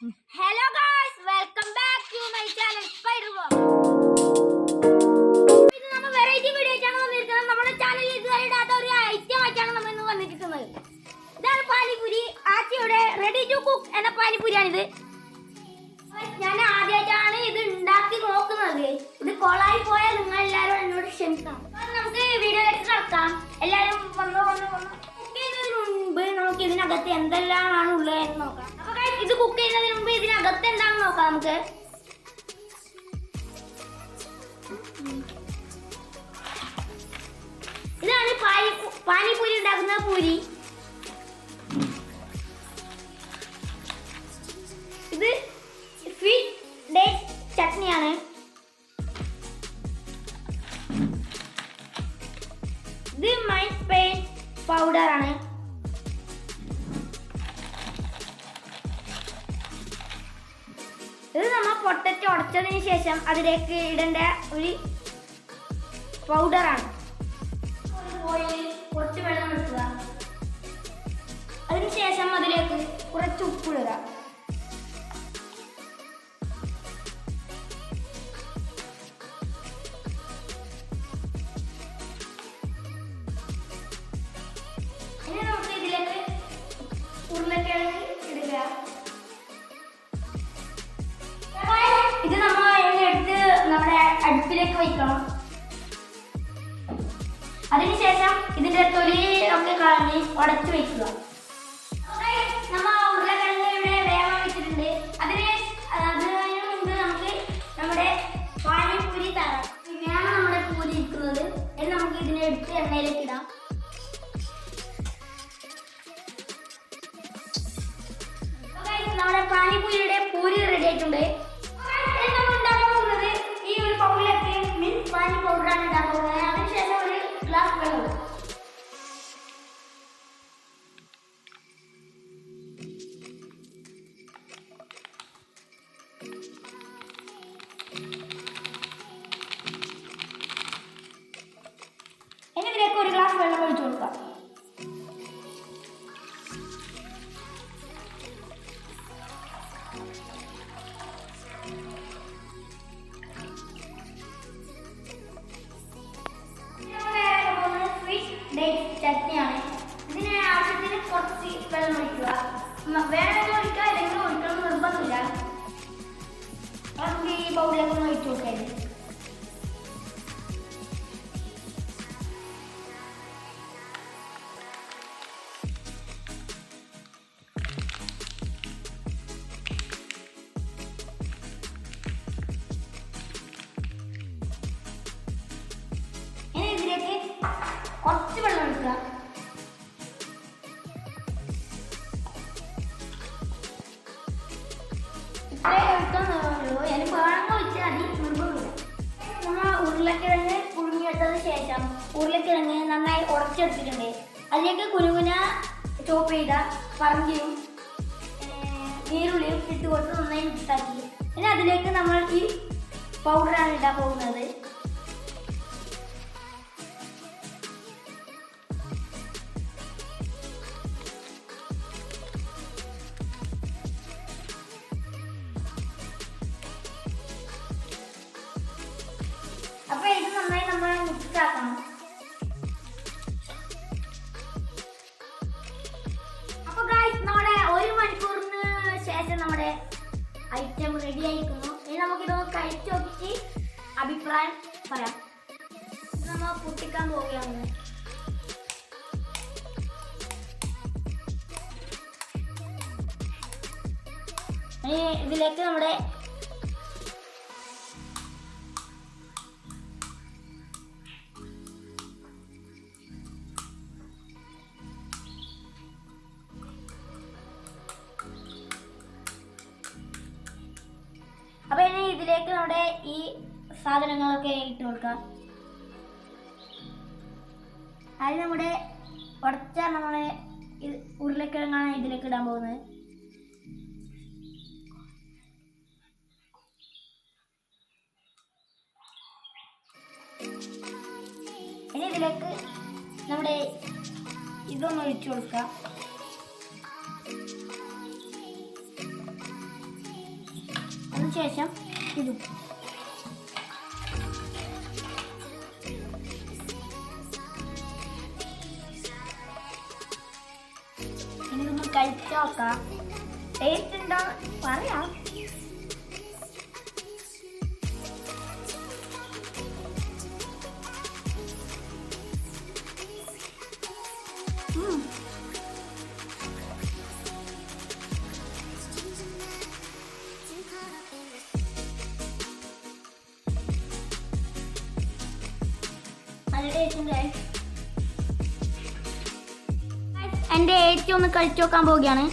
Hello guys, welcome back to my channel Spiderwalk. ഇത് നമ്മൾ variety video ആണ് വന്നിരിക്കുന്നത്. നമ്മുടെ ചാനലിൽ ഇതുവരെ ഇടാത്ത ഒരു ഐറ്റം ആയിട്ടാണ് നമ്മൾ ഇന്ന് വന്നിരിക്കുന്നത്. ഇതാണ് പാനിപൂരി. ആച്ചിയുടെ റെഡി ടു കുക്ക് എന്ന പാനിപൂരിയാണിത്. ഞാൻ ആദ്യമായിട്ടാണ് ഇത് ഉണ്ടാക്കി നോക്കുന്നത്. ഇത് കൊളായി പോയാൽ നിങ്ങൾ എല്ലാവരും എന്നോട് ക്ഷമിക്കണം. നമുക്ക് വീഡിയോയിലേക്ക് കടക്കാം. എല്ലാവരും വന്നു കുക്ക് ചെയ്യുന്നതിന് മുൻപ് നമുക്ക് ഇതിനകത്ത് എന്തെല്ലാമാണ് ഉള്ളത് എന്ന് നോക്കാം. അപ്പൊ ഇത് കുക്ക് ചെയ്യുന്നതിന് മുമ്പ് ഇതിനകത്ത് എന്താണെന്ന് നോക്കാം നമുക്ക്. ഇതാണ് പാനിപൂരി ഉണ്ടാക്കുന്ന പൂരി. ഇത് സ്വീറ്റ് ഡേറ്റ് ചട്നിയാണ്. ഇത് മൈൻഡ് പെയിൻ പൗഡർ ആണ്. ഇത് നമ്മൾ പൊട്ടറ്റ് ഉടച്ചതിന് ശേഷം അതിലേക്ക് ഇടേണ്ട ഒരു പൗഡറാണ്. കുറച്ച് വെള്ളം എടുക്കുക. അതിനുശേഷം അതിലേക്ക് കുറച്ച് ഉപ്പിടുക. ഇനി നമുക്ക് ഇതിലേക്ക് ഉരുളക്കിഴങ്ങ് ഇടുക. ഇത് നമ്മൾ എടുത്ത് നമ്മുടെ അടുപ്പിലേക്ക് വയ്ക്കണം. അതിനുശേഷം ഇതിന്റെ തൊലി ഒക്കെ കളഞ്ഞ് ഉടച്ചു വെക്കുക. നമ്മൾ ഉരുളക്കിഴങ്ങ് ഇവിടെ വേവാൻ വെച്ചിട്ടുണ്ട്. അതിന് മുമ്പ് നമുക്ക് നമ്മുടെ പാനിപൂരി തരാം. ഇങ്ങനെയാണ് നമ്മുടെ പൂരി ഇരിക്കുന്നത്. ഇനി നമുക്ക് ഇതിനെ എടുത്ത് എണ്ണയിലേക്ക് ഇടാം. നമ്മുടെ പാനിപൂരിയുടെ പൂരി റെഡി ആയിട്ടുണ്ട്. ഈ ഒരു പൗഡിലേക്ക് മിൽക്ക് പാനി പൗഡറാണ് ഉണ്ടാക്കാൻ പോകുന്നത്. അതിനുശേഷം ഒരു ഗ്ലാസ് വെള്ളം. ഇനി ഇതിലേക്ക് ഒരു ഗ്ലാസ് വെള്ളം ഒഴിച്ചു കൊടുക്കാം. ചട്നിയാണ്. ഇതിന് ആവശ്യത്തിന് കുറച്ച് വെള്ളം ഒഴിക്കുക. വേണമെങ്കിൽ ഒഴിക്കുക, അല്ലെങ്കിൽ ഒഴിക്കണം നിർബന്ധമില്ല. നമുക്ക് ഈ ബൗളിലേക്ക് ഒന്ന് ഒഴിച്ചു കൊടുക്കാം. ഇനി ഇതിലേക്ക് കുറച്ച് വെള്ളം ഒഴിക്കുക. ഇത്രേ ഒഴിക്കാന്നുള്ളൂ. എനിക്ക് വേണമെങ്കിൽ ഒഴിച്ചാൽ മതി, നിർബന്ധമില്ല. നമ്മൾ ഉരുളക്കിഴങ്ങ് പുഴുങ്ങിയിട്ടതിന് ശേഷം ഉരുളക്കിഴങ്ങ് നന്നായി ഉടച്ചെടുത്തിട്ടുണ്ട്. അതിലേക്ക് കുനുകുന ചോപ്പ് ചെയ്ത പറങ്കിയും നീരുള്ളിയും ഇട്ട് കൊടുത്ത് നന്നായി മിക്സാക്കി. ഇനി അതിലേക്ക് നമ്മൾ ഈ പൗഡറാണ് ഇടാൻ പോകുന്നത്. അപ്പൊ ഇത് നന്നായി നമ്മൾ മിക്സ് ആക്കണം. അപ്പൊ ഗായ്സ്, നമ്മുടെ 1 മണിക്കൂറിന് ശേഷം നമ്മുടെ ഐറ്റം റെഡി ആയിരിക്കുന്നു. ഇനി നമുക്കിതൊന്ന് കഴിച്ചു നോക്കിയിട്ട് അഭിപ്രായം പറയാം. ഇത് നമ്മൾ പൊട്ടിക്കാൻ പോവുകയാണ്. ഇതിലേക്ക് നമ്മുടെ അപ്പൊ ഇനി ഇതിലേക്ക് നമ്മുടെ ഈ സാധനങ്ങളൊക്കെ ഇട്ട് കൊടുക്കാം. അത് നമ്മുടെ ഉടച്ച നമ്മളെ ഉരുളക്കിഴങ്ങാണ് ഇതിലേക്ക് ഇടാൻ പോകുന്നത്. ഇനി ഇതിലേക്ക് നമ്മുടെ ഇതൊന്ന് ഒഴിച്ചു കൊടുക്കാം. അതിനുശേഷം ഇതും. ഇനി നമ്മൾ കഴിച്ചു നോക്കാം. ടേസ്റ്റ് ഉണ്ടോ പറയാം. എൻ്റെ ഏച്ചി ഒന്ന് കഴിച്ചു നോക്കാൻ പോവുകയാണ്.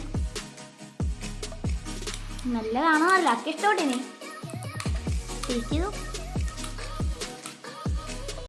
നല്ലതാണോ അല്ല ഇഷ്ടപ്പെട്ടേ ടേസ്റ്റ് ചെയ്തു.